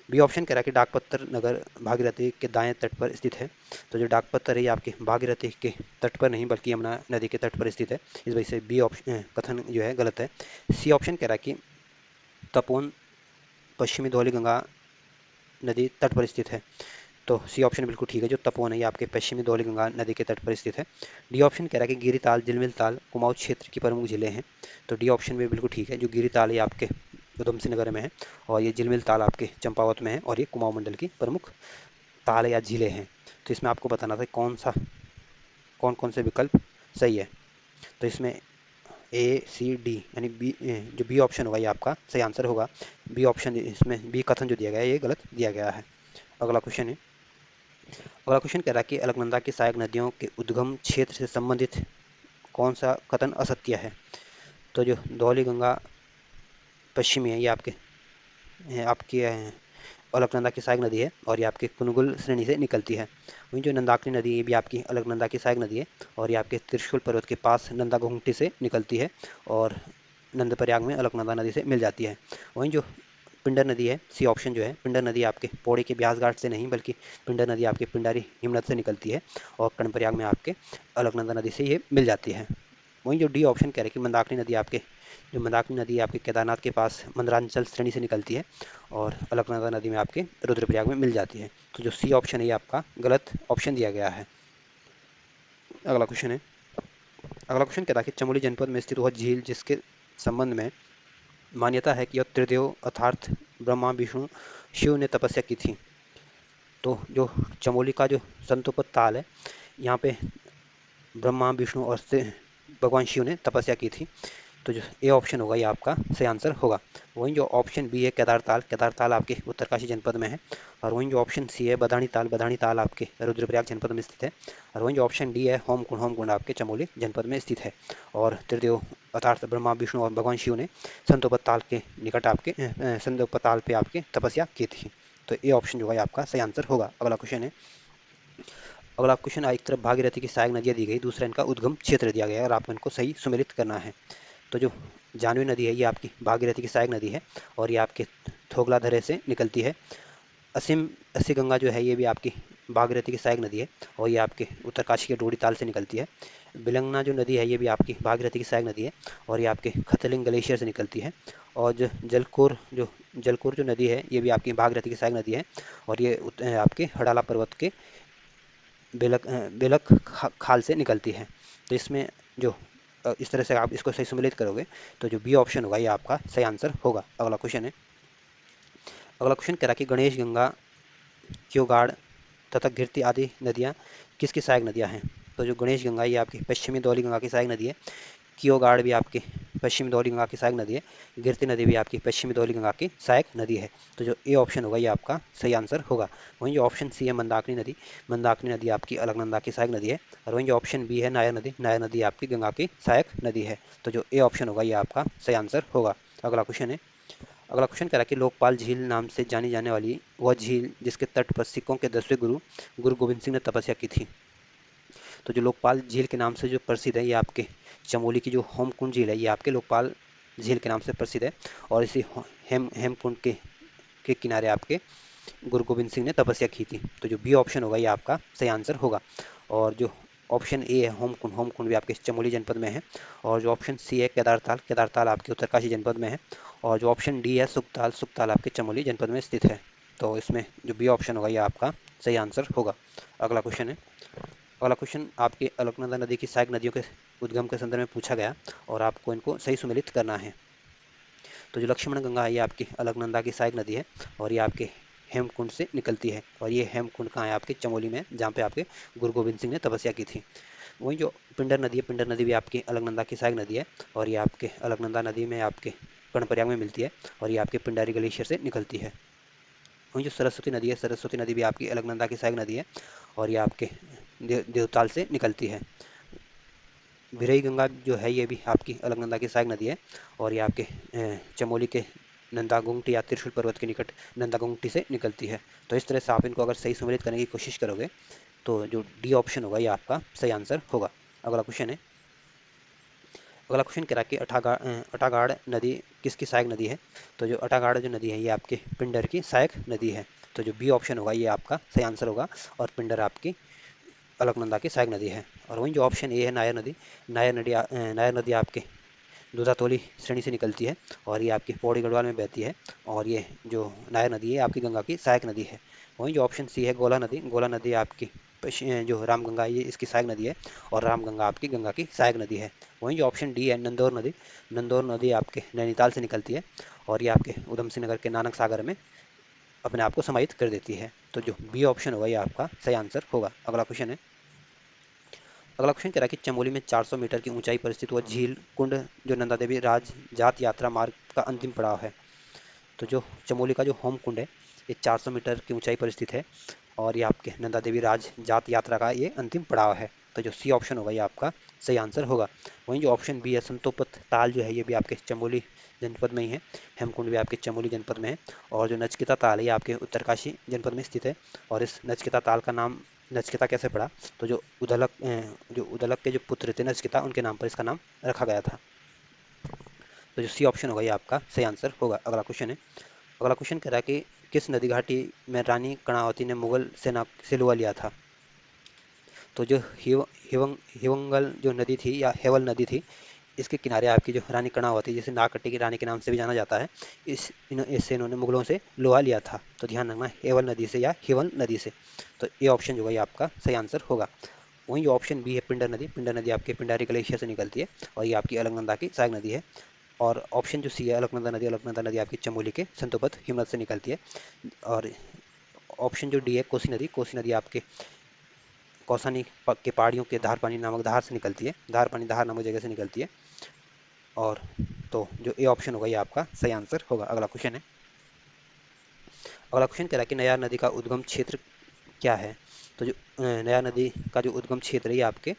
बी ऑप्शन कह रहा है कि डाकपत्तर नगर भागीरथी के दाएं तट पर स्थित है। तो जो डाकपत्तर है ये आपके भागीरथी के तट पर नहीं बल्कि यमुना नदी के तट पर स्थित है, इस वजह से बी ऑप्शन कथन जो है गलत है। सी ऑप्शन कह रहा है कि तपोन पश्चिमी धौलीगंगा नदी तट पर स्थित है। तो सी ऑप्शन बिल्कुल ठीक है, जो तपोवन है ये आपके पश्चिमी धौलीगंगा नदी के तट पर स्थित है। डी ऑप्शन कह रहा है कि गिरिताल, झिलमिल ताल कुमाऊं क्षेत्र की प्रमुख झीलें हैं। तो डी ऑप्शन भी बिल्कुल ठीक है, जो गिरिताल ये आपके उधम सिंह नगर में है, और ये झिलमिल ताल आपके चंपावत में है, और ये कुमाऊं मंडल की प्रमुख ताल या झीलें हैं। तो इसमें आपको बताना था कौन कौन से विकल्प सही है। तो इसमें ए सी डी यानी बी, जो बी ऑप्शन होगा ये आपका सही आंसर होगा। बी ऑप्शन, इसमें बी कथन जो दिया गया है ये गलत दिया गया है। अगला क्वेश्चन है। अगला क्वेश्चन कह रहा है कि अलकनंदा की सहायक नदियों के उद्गम क्षेत्र से संबंधित कौन सा कथन असत्य है? तो जो धौली गंगा पश्चिमी है ये आपकी अलकनंदा की सहायक नदी है, और ये आपके कुनगुल श्रेणी से निकलती है। वहीं जो नंदाकिनी नदी है ये भी आपकी अलकनंदा की सहायक नदी है, और ये आपके त्रिशूल पर्वत के पास नंदा घुंगटी से निकलती है, और नंदप्रयाग में अलकनंदा नदी से मिल जाती है। वहीं जो पिंडर नदी है, सी ऑप्शन जो है, पिंडर नदी आपके पौड़ी के ब्यास घाट से नहीं बल्कि पिंडर नदी आपके पिंडारी हिमनद से निकलती है, और कर्णप्रयाग में आपके अलकनंदा नदी से ये मिल जाती है। वहीं जो डी ऑप्शन कह रहे हैं कि मंदाकिनी नदी आपके केदारनाथ के पास मंदरांचल श्रेणी से निकलती है, और अलकनंदा नदी में आपके रुद्रप्रयाग में मिल जाती है। तो जो सी ऑप्शन है ये आपका गलत ऑप्शन दिया गया है। अगला क्वेश्चन है। अगला क्वेश्चन कह रहा है कि चमोली जनपद में स्थित वह झील जिसके संबंध में मान्यता है कि यह त्रिदेव अर्थात ब्रह्मा, विष्णु, शिव ने तपस्या की थी। तो जो चमोली का जो संतोपत ताल है, यहाँ पे ब्रह्मा, विष्णु और भगवान शिव ने तपस्या की थी। तो जो ए ऑप्शन होगा ये आपका सही आंसर होगा। वहीं जो ऑप्शन बी है केदार ताल आपके उत्तरकाशी जनपद में है, और वहीं जो ऑप्शन सी है बदानी ताल आपके रुद्रप्रयाग जनपद में स्थित है, और वहीं जो ऑप्शन डी है होम कुंड आपके चमोली जनपद में स्थित है। और त्रिदेव अर्थात ब्रह्मा, विष्णु और भगवान शिव ने संतोपत ताल के निकट आपके संतोपत ताल पे आपके तपस्या की थी। तो ए ऑप्शन जो है आपका सही आंसर होगा। अगला क्वेश्चन है। अगला क्वेश्चन, एक तरफ भागीरथी की सहायक नदियाँ दी गई, दूसरा इनका उद्गम क्षेत्र दिया गया है, और आपको इनको सही सुमेलित करना है। तो जो जाह्नवी नदी है ये आपकी भागीरथी की सहायक नदी है, और ये आपके थोगला दर्रे से निकलती है। अस्सी गंगा जो है ये भी आपकी भागीरथी की सहायक नदी है, और ये आपके उत्तरकाशी के डोडी ताल से निकलती है। बिलंगना जो नदी है ये भी आपकी भागीरथी की सहायक नदी है, और ये आपके खतलिंग ग्लेशियर से निकलती है। और जो जलकोर जो नदी है ये भी आपकी भागीरथी की सहायक नदी है, और ये आपके हड़ाला पर्वत के बेलक खाल से निकलती है। तो इसमें जो इस तरह से आप इसको सही सम्मिलित करोगे तो जो बी ऑप्शन होगा ये आपका सही आंसर होगा। अगला क्वेश्चन है। अगला क्वेश्चन कह रहा है कि गणेश गंगा, क्योगाड़ तथा गिरती आदि नदियाँ किसकी सहायक नदियाँ हैं? तो जो गणेश गंगा ये आपकी पश्चिमी धौली गंगा की सहायक नदी है, कियोगाड़ भी आपकी पश्चिमी धौली गंगा की सहायक नदी है, गिरती नदी भी आपकी पश्चिमी धौली गंगा की सहायक नदी है। तो जो ए ऑप्शन होगा ये आपका सही आंसर होगा। वहीं जो ऑप्शन सी है मंदाकिनी नदी आपकी अलकनंदा की सहायक नदी है, और वहीं जो ऑप्शन बी है नायर नदी आपकी गंगा की सहायक नदी है। तो जो ए ऑप्शन होगा ये आपका सही आंसर होगा। अगला क्वेश्चन है। अगला क्वेश्चन कह रहा है कि लोकपाल झील नाम से जानी जाने वाली वह झील जिसके तट पर सिखों के 10वें गुरु गुरु गोबिंद सिंह ने तपस्या की थी। तो जो लोकपाल झील के नाम से जो प्रसिद्ध है, ये आपके चमोली की जो हेमकुंड झील है, ये आपके लोकपाल झील के नाम से प्रसिद्ध है। और इसी हेमकुंड के किनारे आपके गुरु गोविंद सिंह ने तपस्या की थी। तो जो बी ऑप्शन होगा ये आपका सही आंसर होगा। और जो ऑप्शन ए है होमकुंड, होमकुंड भी आपके चमोली जनपद में है। और जो ऑप्शन सी है केदारताल, केदारताल आपके उत्तरकाशी जनपद में है। और जो ऑप्शन डी है सुखताल, सुखताल आपके चमोली जनपद में स्थित है। तो इसमें जो बी ऑप्शन होगा ये आपका सही आंसर होगा। अगला क्वेश्चन है, अगला क्वेश्चन आपके अलकनंदा नदी की सहायक नदियों के उद्गम के संदर्भ में पूछा गया और आपको इनको सही सुमेलित करना है। तो जो लक्ष्मण गंगा है ये आपकी अलकनंदा की सहायक नदी है और ये आपके हेमकुंड से निकलती है। और ये हेमकुंड कहाँ है? आपके चमोली में, जहाँ पे आपके गुरु गोविंद सिंह ने तपस्या की थी। वहीं जो पिंडर नदी है, पिंडर नदी भी आपकी अलकनंदा की सहायक नदी है और ये आपके अलकनंदा नदी में आपके कर्णप्रयाग में मिलती है और ये आपके पिंडारी ग्लेशियर से निकलती है। वहीं जो सरस्वती नदी है, सरस्वती नदी भी आपकी अलकनंदा की सहायक नदी है और ये आपके देवताल से निकलती है। भिरई गंगा जो है ये भी आपकी अलकनंदा की सहायक नदी है और ये आपके चमोली के नंदागुंगटी या त्रिशूल पर्वत के निकट नंदागुंगटी से निकलती है। तो इस तरह से आप इनको अगर सही सम्मिलित करने की कोशिश करोगे तो जो डी ऑप्शन होगा ये आपका सही आंसर होगा। अगला क्वेश्चन है, अगला क्वेश्चन कह रहा है कि अटागाड़ नदी किसकी सहायक नदी है? तो जो अटागाड़ जो नदी है ये आपके पिंडर की सहायक नदी है। तो जो बी ऑप्शन होगा ये आपका सही आंसर होगा और पिंडर आपकी अलकनंदा की सहायक नदी है। और वहीं जो ऑप्शन ए है नायर नदी, नायर नदी आपके दूधातोली श्रेणी से निकलती है और ये आपकी पौड़ी गढ़वाल में बहती है और ये जो नायर नदी है आपकी गंगा की सहायक नदी है। वहीं जो ऑप्शन सी है गोला नदी, गोला नदी आपकी जो रामगंगा है ये इसकी सहायक नदी है और रामगंगा आपकी गंगा की सहायक नदी है। वहीं जो ऑप्शन डी है नंदौर नदी, नंदौर नदी आपके नैनीताल से निकलती है और ये आपके उधम सिंह नगर के नानक सागर में अपने आप को समाहित कर देती है। तो जो बी ऑप्शन होगा ये आपका सही आंसर होगा। अगला क्वेश्चन है, अगला क्वेश्चन कह रहा है कि चमोली में 400 मीटर की ऊंचाई पर स्थित हुआ झील कुंड जो नंदा देवी राज जात यात्रा मार्ग का अंतिम पड़ाव है। तो जो चमोली का जो होम कुंड है ये 400 मीटर की ऊंचाई पर स्थित है और ये आपके नंदा देवी राज जात यात्रा का ये अंतिम पड़ाव है। तो जो सी ऑप्शन होगा ये आपका सही आंसर होगा। वहीं जो ऑप्शन बी है संतोपत ताल जो है ये भी आपके चमोली जनपद में ही है, हेमकुंड भी आपके चमोली जनपद में है। और जो नचकिता ताल है ये आपके उत्तरकाशी जनपद में स्थित है और इस नचकिता ताल का नाम नचकिता कैसे पड़ा? तो जो उदलक के जो पुत्र थे नचकिता, उनके नाम पर इसका नाम रखा गया था। तो जो सी ऑप्शन होगा ये आपका सही आंसर होगा। अगला क्वेश्चन है, अगला क्वेश्चन कह रहा है कि किस नदी घाटी में रानी कर्णावती ने मुगल सेना से लोहा लिया था? तो जो हिवंगल जो नदी थी या हेवल नदी थी, इसके किनारे आपकी जो रानी कर्णावती, जिसे नागकटी की रानी के नाम से भी जाना जाता है, इससे इन्होंने मुगलों से लोहा लिया था। तो ध्यान रखना हेवल नदी से या हिवन नदी से। तो ये ऑप्शन जो है ये आपका सही आंसर होगा। वहीं जो ऑप्शन बी है पिंडर नदी, पिंडर नदी आपके पिंडारी ग्लेशियर से निकलती है और ये आपकी अलकनंदा की सहायक नदी है। और ऑप्शन जो सी है अलकनंदा नदी, अलकनंदा नदी आपकी चमोली के संतोपत हिमनद से निकलती है। और ऑप्शन जो डी है कोसी नदी, कोसी नदी आपके कौसानी के पहाड़ियों के धार पानी नामक धार से निकलती है, धार पानी धार नामक जगह से निकलती है। और तो जो ए ऑप्शन होगा ये आपका सही आंसर होगा। अगला क्वेश्चन है, अगला क्वेश्चन कह रहा है कि नयार नदी का उद्गम क्षेत्र क्या है? तो जो नयार नदी का जो उद्गम क्षेत्र है ये आपके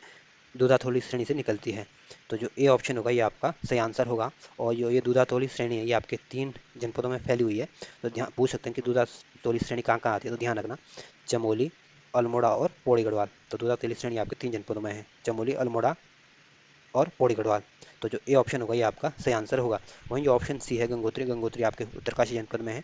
दूधाथोली श्रेणी से निकलती है। तो जो ए ऑप्शन होगा ये आपका सही आंसर होगा। और जो ये दूधाथोली श्रेणी है ये आपके 3 जनपदों में फैली हुई है। तो ध्यान पूछ सकते हैं कि दूधाथोली श्रेणी कहाँ कहाँ आती है? तो ध्यान रखना चमोली, अल्मोड़ा और पौड़ी गढ़वाल। तो दूधाथोली श्रेणी आपके 3 जनपदों में है, चमोली, अल्मोड़ा और पौड़ी गढ़वाल। तो जो ए ऑप्शन होगा ये आपका सही आंसर होगा। वहीं जो ऑप्शन सी है गंगोत्री, गंगोत्री आपके उत्तरकाशी जनपद में है।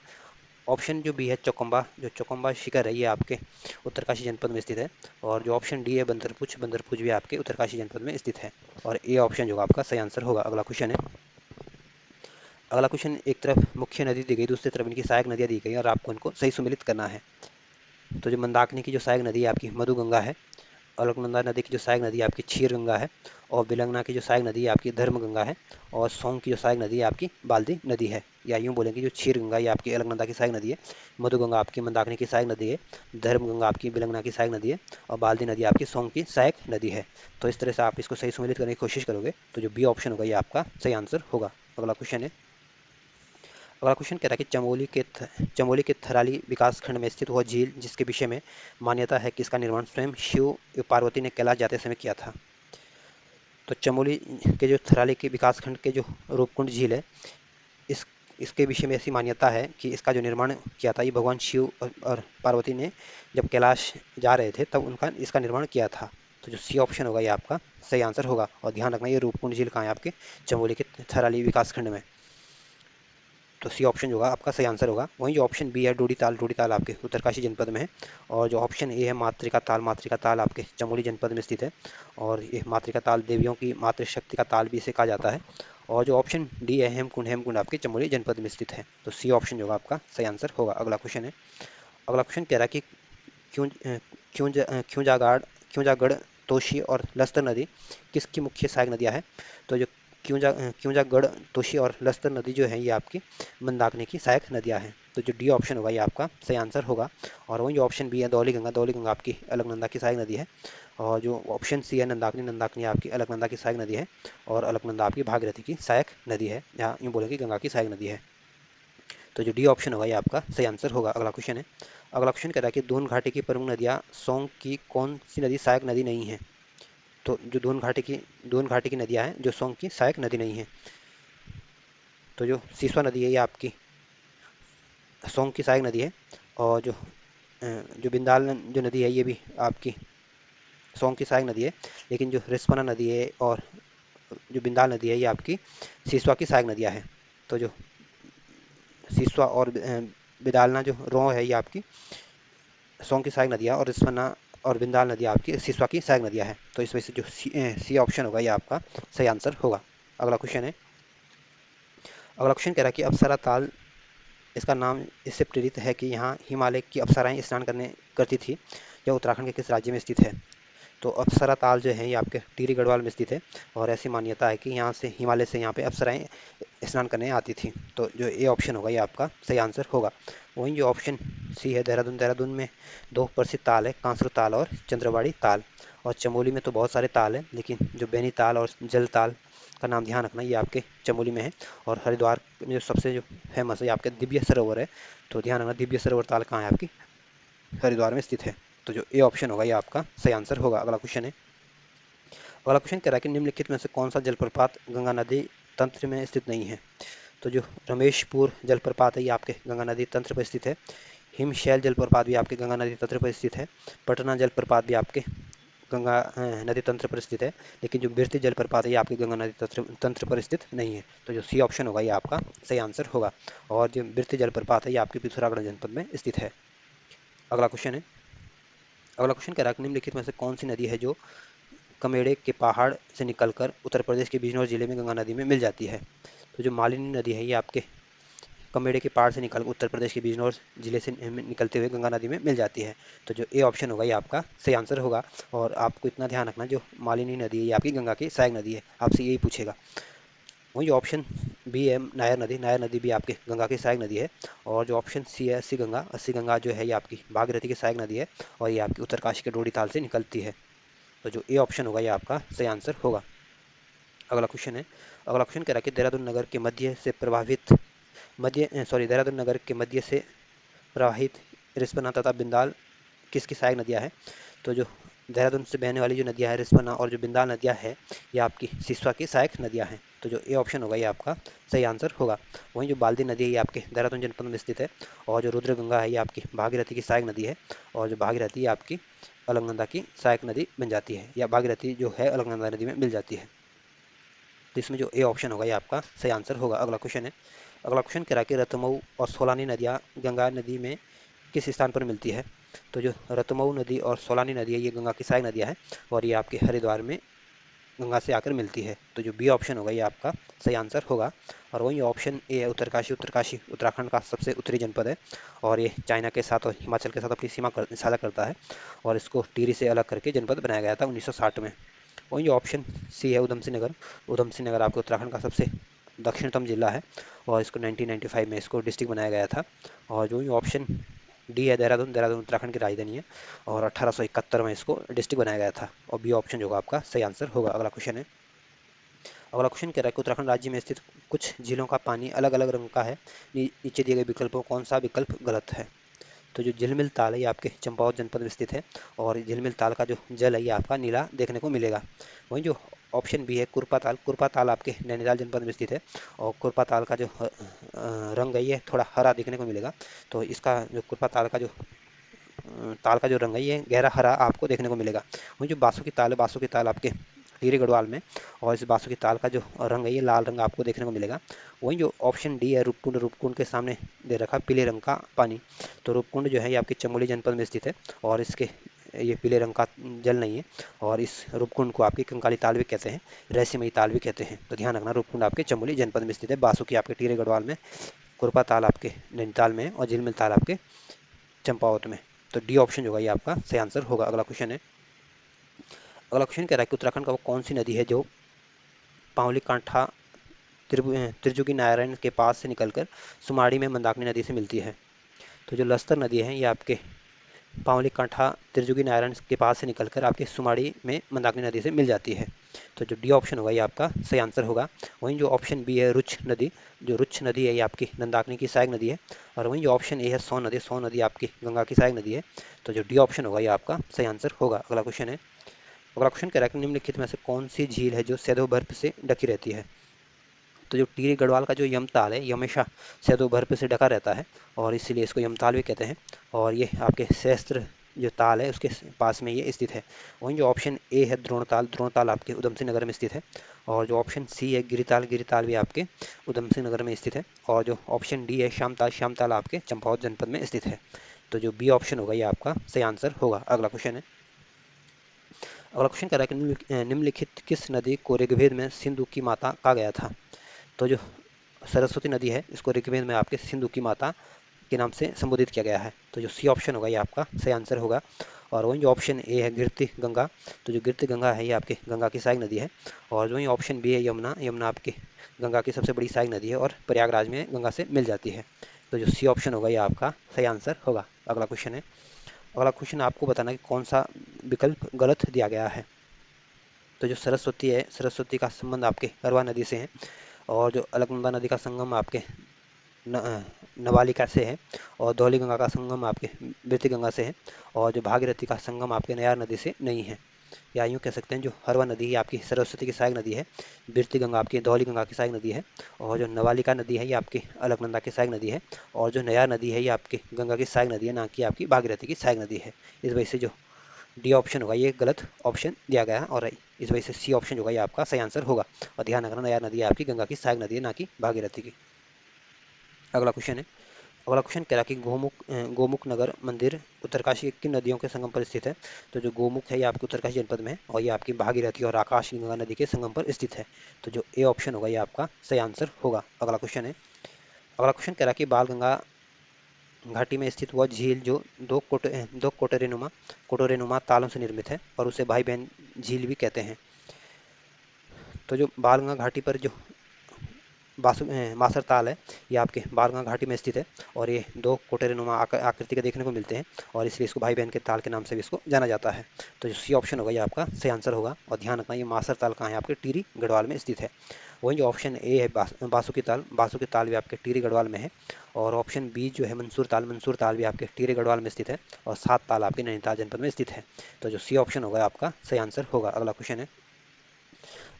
ऑप्शन जो बी है चौकम्बा, जो चौकम्बा शिखर है ये आपके उत्तरकाशी जनपद में स्थित है। और जो ऑप्शन डी है बंदरपुछ, बंदरपुछ भी आपके उत्तरकाशी जनपद में स्थित है। और ए ऑप्शन जो आपका सही आंसर होगा। अगला क्वेश्चन है, अगला क्वेश्चन एक तरफ मुख्य नदी दी गई, दूसरी तरफ इनकी सहायक नदियाँ दी गई और आपको इनको सही सुमिलित करना है। तो जो मंदाकिनी की जो सहायक नदी है आपकी मधुगंगा है, अलकनंदा नदी की जो सहायक नदी है आपकी क्षीर गंगा है और बिलंगना की जो सहायक नदी है आपकी धर्म गंगा है और सोंग की जो सहायक नदी है आपकी बाल्दी नदी है। या यूँ बोलेंगे जो क्षीर गंगा ये आपकी अलकनंदा की सहायक नदी है, मधुगंगा आपकी मंदाकिनी की सहायक नदी है, धर्म गंगा आपकी बिलंगना की सहायक नदी है और बाल्दी नदी आपकी सोंग की सहायक नदी है। तो इस तरह से आप इसको सही सम्मिलित करने की कोशिश करोगे तो जो बी ऑप्शन होगा ये आपका सही आंसर होगा। अगला क्वेश्चन है, अगला क्वेश्चन कह रहा है कि चमोली के थराली विकास खंड में स्थित हुआ झील जिसके विषय में मान्यता है कि इसका निर्माण स्वयं शिव पार्वती ने कैलाश जाते समय किया था। तो चमोली के जो थराली के विकास खंड के जो रूपकुंड झील है, इस इसके विषय में ऐसी मान्यता है कि इसका जो निर्माण किया था ये भगवान शिव और पार्वती ने जब कैलाश जा रहे थे तब उनका इसका निर्माण किया था। तो जो सी ऑप्शन होगा ये आपका सही आंसर होगा। और ध्यान रखना ये रूपकुंड झील कहाँ है, आपके चमोली के थराली विकासखंड में। तो सी ऑप्शन जो होगा आपका सही आंसर होगा। वहीं जो ऑप्शन बी है डोडी ताल आपके उत्तरकाशी जनपद में है। और जो ऑप्शन ए है मातृका ताल आपके चमोली जनपद में स्थित है। और ये मातृका ताल देवियों की मातृशक्ति का ताल भी इसे कहा जाता है। और जो ऑप्शन डी है हेमकुंड आपके चमोली जनपद में स्थित है। तो सी ऑप्शन जो होगा आपका सही आंसर होगा। अगला क्वेश्चन है। अगला क्वेश्चन कह रहा है कि क्यों क्यों क्यों जागाड़ क्यों जागढ़ तोशी और लस्तर नदी किसकी मुख्य सहायक नदियां हैं। तो जो क्योंजागढ़ तोशी और लस्तर नदी जो है ये आपकी मंदाकिनी की सहायक नदियां हैं। तो जो डी ऑप्शन होगा ये आपका सही आंसर होगा। और वही जो ऑप्शन बी है धौली गंगा आपकी अलकनंदा की सहायक नदी है। और जो ऑप्शन सी है नंदाकिनी आपकी अलकनंदा की सहायक नदी है। और अलकनंदा आपकी भागीरथी की सहायक नदी है, या यूँ बोले कि गंगा की सहायक नदी है। तो जो डी ऑप्शन होगा ये आपका सही आंसर होगा। अगला क्वेश्चन है। अगला क्वेश्चन कह रहा है कि दून घाटी की प्रमुख नदियाँ सोंग की कौन सी नदी सहायक नदी नहीं है। तो जो दून घाटी की नदियाँ हैं जो सोंग की सहायक नदी नहीं है। तो जो सिसवा नदी है ये आपकी सोंग की सहायक नदी है। और जो बिंदाल जो नदी है ये भी आपकी सोंग की सहायक नदी है। लेकिन जो रिस्पना नदी है और जो बिंदाल नदी है ये आपकी सिसवा की सहायक नदियाँ हैं। तो जो सिसवा और बिदालना जो रो है ये आपकी सोंग की सहायक नदियाँ, और रिस्पना और बिंदाल नदियाँ आपकी सिसवा की सहायक नदियाँ हैं। तो इस वजह से जो सी ऑप्शन होगा ये आपका सही आंसर होगा। अगला क्वेश्चन है। अगला क्वेश्चन कह रहा है कि अप्सरा ताल, इसका नाम इससे प्रेरित है कि यहाँ हिमालय की अप्सराएं स्नान करने करती थी। यह उत्तराखंड के किस राज्य में स्थित है। तो अप्सरा ताल जो है ये आपके टिहरी गढ़वाल में स्थित है। और ऐसी मान्यता है कि यहाँ से हिमालय से यहाँ पे अप्सराएं स्नान करने आती थी। तो जो ए ऑप्शन होगा ये आपका सही आंसर होगा। वहीं जो ऑप्शन सी है देहरादून में दो प्रसिद्ध ताल है, कांसरू ताल और चंद्रवाड़ी ताल। और चमोली में तो बहुत सारे ताल हैं, लेकिन जो बेनी ताल और जल ताल का नाम ध्यान रखना ये आपके चमोली में है। और हरिद्वार में जो सबसे जो फेमस है आपके दिव्य सरोवर है। तो ध्यान रखना दिव्य सरोवर ताल कहाँ है, आपकी हरिद्वार में स्थित है। तो जो ए ऑप्शन होगा ये आपका सही आंसर होगा। अगला क्वेश्चन है। अगला क्वेश्चन कह रहा है कि निम्नलिखित में से कौन सा जलप्रपात गंगा नदी तंत्र में स्थित नहीं है। तो जो रमेशपुर जलप्रपात है ये आपके गंगा नदी तंत्र पर स्थित है। हिमशैल जलप्रपात भी आपके गंगा नदी तंत्र पर स्थित है। पटना जलप्रपात भी आपके गंगा नदी तंत्र पर स्थित है। लेकिन जो बिरती जलप्रपात है ये आपके गंगा नदी तंत्र पर स्थित नहीं है। तो जो सी ऑप्शन होगा ये आपका सही आंसर होगा। और जो बिरती जलप्रपात है ये आपके पिथौरागढ़ जनपद में स्थित है। अगला क्वेश्चन है। अगला क्वेश्चन कह रहा है कि निम्नलिखित में से कौन सी नदी है जो कमेड़े के पहाड़ से निकलकर उत्तर प्रदेश के बिजनौर जिले में गंगा नदी में मिल जाती है। तो जो मालिनी नदी है ये आपके कमेड़े के पहाड़ से निकल उत्तर प्रदेश के बिजनौर जिले से निकलते हुए गंगा नदी में मिल जाती है। तो जो ए ऑप्शन होगा ये आपका सही आंसर होगा। और आपको इतना ध्यान रखना जो मालिनी नदी है ये आपकी गंगा की सहायक नदी है, आपसे यही पूछेगा। वही ऑप्शन बी है नायर नदी भी आपके गंगा की सहायक नदी है। और जो ऑप्शन सी है अस्सी गंगा जो है ये आपकी भागीरथी की सहायक नदी है। और ये आपकी उत्तरकाशी के डोडी ताल से निकलती है। तो जो ए ऑप्शन होगा ये आपका सही आंसर होगा। अगला क्वेश्चन है। अगला क्वेश्चन कह रहा है कि देहरादून नगर के मध्य से प्रवाहित रिस्पना तथा बिंदाल किसकी सहायक नदियाँ हैं। तो जो देहरादून से बहने वाली जो नदियाँ हैं रिस्पना और जो बिंदाल नदियाँ हैं ये आपकी सिसवा की सहायक नदियाँ हैं। तो जो ए ऑप्शन होगा ये आपका सही आंसर होगा। वहीं जो बाल्दी नदी है ये आपके देहरादून जनपद में स्थित है। और जो रुद्रगंगा है ये आपकी भागीरथी की सहायक नदी है। और जो भागीरथी आपकी अलकनंदा की सहायक नदी बन जाती है, या भागीरथी जो है अलकनंदा नदी में मिल जाती है। तो इसमें जो ए ऑप्शन होगा ये आपका सही आंसर होगा। अगला क्वेश्चन है। अगला क्वेश्चन कह रहा है कि रतमऊ और सोलानी नदियाँ गंगा नदी में किस स्थान पर मिलती है। तो जो रतमऊ नदी और सोलानी नदी है ये गंगा की सहायक नदियाँ हैं। और ये आपके हरिद्वार में गंगा से आकर मिलती है। तो जो बी ऑप्शन होगा ये आपका सही आंसर होगा। और वही ऑप्शन ए है उत्तरकाशी उत्तराखंड का सबसे उत्तरी जनपद है। और ये चाइना के साथ और हिमाचल के साथ अपनी सीमा साझा करता है। और इसको टिहरी से अलग करके जनपद बनाया गया था 1960 में। वहीं जो ऑप्शन सी है उधम सिंह नगर आपके उत्तराखंड का सबसे दक्षिणतम जिला है। और इसको 1995 में इसको डिस्ट्रिक्ट बनाया गया था। और जो ऑप्शन डी है देहरादून उत्तराखंड की राजधानी है। और 1871 में इसको डिस्ट्रिक्ट बनाया गया था। और बी ऑप्शन जो होगा आपका सही आंसर होगा। अगला क्वेश्चन है। अगला क्वेश्चन कह रहा है कि उत्तराखंड राज्य में स्थित कुछ झीलों का पानी अलग अलग रंग का है। नीचे दिए गए विकल्पों कौन सा विकल्प गलत है। तो जो झिलमिल ताल है ये आपके चंपावत जनपद में स्थित है। और झिलमिल ताल का जो जल है ये आपका नीला देखने को मिलेगा। वहीं जो ऑप्शन बी है कुरपा ताल आपके नैनीताल जनपद में स्थित है। और कुरपा ताल का जो रंग है ये थोड़ा हरा देखने को मिलेगा। तो इसका जो कुरपा ताल का जो ताल का जो रंग है ये गहरा हरा आपको देखने को मिलेगा। वहीं जो बासुकी ताल है, बासुकी ताल आपके टिहरी गढ़वाल में, और इस बासुकी ताल का जो रंग है ये लाल रंग आपको देखने को मिलेगा। वहीं जो ऑप्शन डी है रूपकुंड, रूपकुंड के सामने दे रखा पीले रंग का पानी, तो रूपकुंड जो है ये आपके चमोली जनपद में स्थित है और इसके ये पीले रंग का जल नहीं है। और इस रूपकुंड को आपके कंकाली ताल भी कहते हैं, रहस्यमयी ताल भी कहते हैं। तो ध्यान रखना, रूपकुंड आपके चमोली जनपद में स्थित है, बासुकी आपके टिहरी गढ़वाल में, कुरपा ताल आपके नैनीताल में और झिलमिल ताल आपके चंपावत में। तो डी ऑप्शन जो होगा ये आपका सही आंसर होगा। अगला क्वेश्चन है, अगला क्वेश्चन कह रहा है कि उत्तराखंड का वो कौन सी नदी है जो पावली कांठा त्रिजुगी नारायण के पास से निकलकर सुमाड़ी में मंदाकिनी नदी से मिलती है। तो जो लस्तर नदी है ये आपके पावली कांठा त्रिजुगी नारायण के पास से निकलकर आपके सुमाड़ी में मंदाकिनी नदी से मिल जाती है। तो जो डी ऑप्शन होगा ये आपका सही आंसर होगा। वहीं जो ऑप्शन बी है रुच्छ नदी, जो रुच्छ नदी है ये आपकी मंदाकिनी की सहायक नदी है। और वहीं जो ऑप्शन ए है सोन नदी, सोन नदी आपकी गंगा की सहायक नदी है। तो जो डी ऑप्शन होगा ये आपका सही आंसर होगा। अगला क्वेश्चन है, अगला क्वेश्चन कह रहा है कि निम्नलिखित में से कौन सी झील है जो सैदो बर्फ से ढकी रहती है। तो जो टिहरी गढ़वाल का जो यमताल है ये हमेशा सैदो बर्फ से ढका रहता है और इसीलिए इसको यमताल भी कहते हैं। और ये आपके सहस्त्र जो ताल है उसके पास में ये स्थित है। वहीं जो ऑप्शन ए है द्रोणताल, द्रोणताल आपके उधम सिंह नगर में स्थित है। और जो ऑप्शन सी है गिरिताल, गिरिताल भी आपके उधम सिंह नगर में स्थित है। और जो ऑप्शन डी है श्यामताल, श्यामताल आपके चंपावत जनपद में स्थित है। तो जो बी ऑप्शन होगा ये आपका सही आंसर होगा। अगला क्वेश्चन है, अगला क्वेश्चन कह रहा है कि निम्नलिखित किस नदी को ऋग्वेद में सिंधु की माता कहा गया था। तो जो सरस्वती नदी है इसको ऋग्वेद में आपके सिंधु की माता के नाम से संबोधित किया गया है। तो जो सी ऑप्शन होगा ये आपका सही आंसर होगा। और वहीं जो ऑप्शन ए है गिरती गंगा, तो जो गिरती गंगा है ये आपके गंगा की सहायक नदी है। और वहीं ऑप्शन बी है यमुना, यमुना आपके गंगा की सबसे बड़ी सहायक नदी है और प्रयागराज में गंगा से मिल जाती है। तो जो सी ऑप्शन होगा ये आपका सही आंसर होगा। अगला क्वेश्चन है, अगला क्वेश्चन आपको बताना कि कौन सा विकल्प गलत दिया गया है। तो जो सरस्वती है, सरस्वती का संबंध आपके करवा नदी से है। और जो अलकनंदा नदी का संगम आपके न, नवालिका से है। और धौली गंगा का संगम आपके बिरती गंगा से है। और जो भागीरथी का संगम आपके नयार नदी से नहीं है। या यूँ कह सकते हैं जो हरवा नदी है आपकी सरस्वती की सहायक नदी है, बिरती गंगा आपकी धौली गंगा की सहायक नदी है। और जो नवालिका नदी है ये आपकी अलकनंदा की सहायक नदी है। और जो नयार नदी है ये आपकी गंगा की सहायक नदी है, ना कि आपकी भागीरथी की सहायक नदी है। इस वजह से जो डी ऑप्शन होगा ये गलत ऑप्शन दिया गया है और इस वजह से सी ऑप्शन होगा ये आपका सही आंसर होगा। और ध्यान रखना नयार नदी आपकी गंगा की सहायक नदी है, ना कि भागीरथी की। अगला क्वेश्चन है, अगला क्वेश्चन कह रहा है कि गोमुख नगर मंदिर उत्तरकाशी की किन नदियों के संगम पर स्थित है। तो जो गोमुख है ये आपके उत्तरकाशी जनपद में है और ये आपकी भागीरथी और आकाशी गंगा नदी के संगम पर स्थित है। तो जो ए ऑप्शन होगा ये आपका सही आंसर होगा। अगला क्वेश्चन है, अगला क्वेश्चन कह रहा है कि बाल गंगा घाटी में स्थित वह झील जो दो कोटरेनुमा तालों से निर्मित है और उसे भाई बहन झील भी कहते हैं। तो जो बाल गंगा घाटी पर जो मासर ताल है ये आपके बालगंगा घाटी में स्थित है और ये दो कोटरेनुमा आकृति के देखने को मिलते हैं और इसलिए इसको भाई बहन के ताल के नाम से भी इसको जाना जाता है। तो जो सी ऑप्शन होगा ये आपका सही आंसर होगा। और ध्यान रखना ये मासर ताल कहाँ है, आपके टिहरी गढ़वाल में स्थित है। वहीं जो ऑप्शन ए है बासुकी ताल, बासुकी ताल भी आपके टिहरी गढ़वाल में है। और ऑप्शन बी जो है मंसूर ताल, मंसूर ताल भी आपके टिहरी गढ़वाल में स्थित है। और सात ताल आपके नैनीताल जनपद में स्थित है। तो जो सी ऑप्शन होगा आपका सही आंसर होगा। अगला क्वेश्चन है,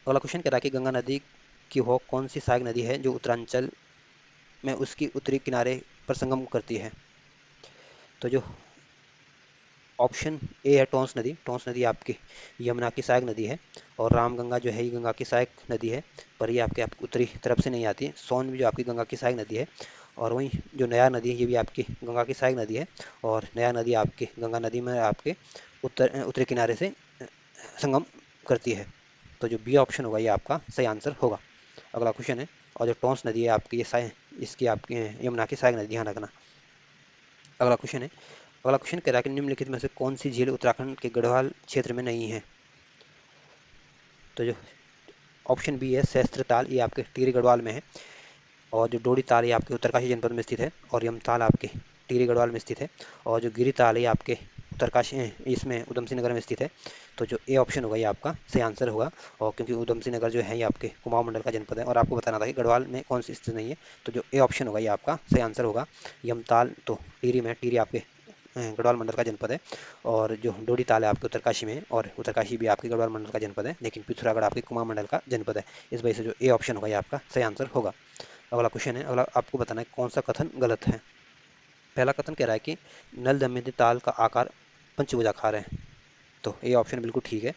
अगला क्वेश्चन कह रहा है कि गंगा नदी की वो कौन सी सहायक नदी है जो उत्तरांचल में उसकी उत्तरी किनारे पर संगम करती है। तो जो ऑप्शन ए है टोंस नदी, टोंस नदी आपकी यमुना की सहायक नदी है। और रामगंगा जो है ये गंगा की सहायक नदी है, पर ये आपके उत्तरी तरफ से नहीं आती है। सोन भी जो आपकी गंगा की सहायक नदी है। और वहीं जो नया नदी है ये भी आपकी गंगा की सहायक नदी है। और नया नदी आपकी गंगा नदी में आपके उत्तरी किनारे से संगम करती है। तो जो बी ऑप्शन होगा ये आपका सही आंसर होगा। अगला क्वेश्चन है, और जो टोंस नदी है आपकी ये इसकी आपकी यमुना की सहायक नदी, ध्यान रखना। अगला क्वेश्चन है, अगला क्वेश्चन कह रहा है कि निम्नलिखित में से कौन सी झील उत्तराखंड के गढ़वाल क्षेत्र में नहीं है। तो जो ऑप्शन बी है सहस्त्र ताल, ये आपके टिहरी गढ़वाल में है। और जो डोडी ताल ये आपके उत्तरकाशी जनपद में स्थित है। और यमताल आपके टिहरी गढ़वाल में स्थित है। और जो गिरी ताल है आपके उत्तरकाशी इसमें उधम सिंह नगर में स्थित है। तो जो ए ऑप्शन होगा ये आपका सही आंसर होगा। और क्योंकि उधम सिंह नगर जो है ये आपके कुमाऊं मंडल का जनपद है और आपको बताना था कि गढ़वाल में कौन सी स्थित नहीं है। तो जो ए ऑप्शन होगा ये आपका सही आंसर होगा। यमताल तो टिहरी में, टिहरी आपके गढ़वाल मंडल का जनपद है। और जो डोडी ताल है आपके उत्तरकाशी में, और उत्तरकाशी भी आपके गढ़वाल मंडल का जनपद है, लेकिन पिथौरागढ़ आपके कुमाऊं मंडल का जनपद है। इस वजह से जो ए ऑप्शन होगा ये आपका सही आंसर होगा। अगला क्वेश्चन है, अगला आपको बताना है कौन सा कथन गलत है। पहला कथन कह रहा है कि नल दमयंती ताल का आकार पंचभुजाकार है। तो ये ऑप्शन बिल्कुल ठीक है।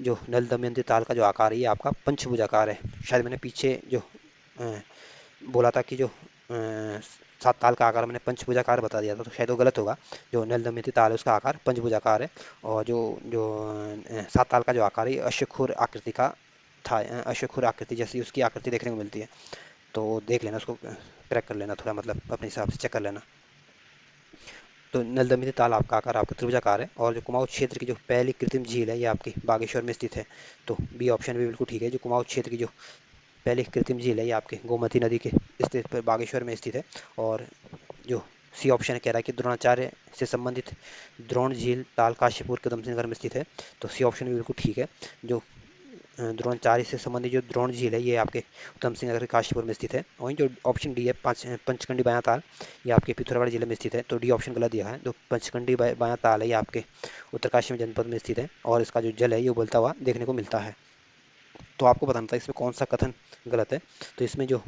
जो नल दमयंती ताल का जो आकार है ये आपका पंचभुजाकार है। शायद मैंने पीछे जो अ, बोला था कि जो सात ताल का आकार मैंने पंचभुजाकार बता दिया था, तो शायद वो गलत होगा। जो नल दमयंती ताल है उसका आकार पंचभुजाकार है। और जो जो सात ताल का जो आकार है ये अशंखुर आकृति का था। अशंखुर आकृति जैसी उसकी आकृति देखने को मिलती है। तो देख लेना उसको, क्रैक कर लेना थोड़ा, मतलब अपने हिसाब से चेक कर लेना। तो नल दमयंती ताल आपका आकार आपका त्रिभुजाकार है। और जो कुमाऊं क्षेत्र की जो पहली कृत्रिम झील है ये आपकी बागेश्वर में स्थित है। तो बी ऑप्शन भी बिल्कुल ठीक है। जो कुमाऊं क्षेत्र की जो पहली कृत्रिम झील है ये आपके गोमती नदी के स्थित पर बागेश्वर में स्थित है। और जो सी ऑप्शन कह रहा है कि द्रोणाचार्य से संबंधित द्रोण झील ताल काशीपुर के उधमसिंह नगर में स्थित है। तो सी ऑप्शन भी बिल्कुल ठीक है। जो द्रोणाचार्य से संबंधित जो द्रोण झील है ये आपके उधमसिंह नगर के काशीपुर में स्थित है। वहीं जो ऑप्शन डी है पंचकंडी बायां ताल, ये आपके पिथौरागढ़ जिले में स्थित है। तो डी ऑप्शन गलत दिया है। जो पंचकंडी बायां ताल है ये आपके उत्तरकाशी में जनपद में स्थित है और इसका जो जल है ये उबलता हुआ देखने को मिलता है। तो आपको बताना था इसमें कौन सा कथन गलत है। तो इसमें जो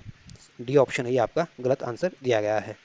डी ऑप्शन है ये आपका गलत आंसर दिया गया है।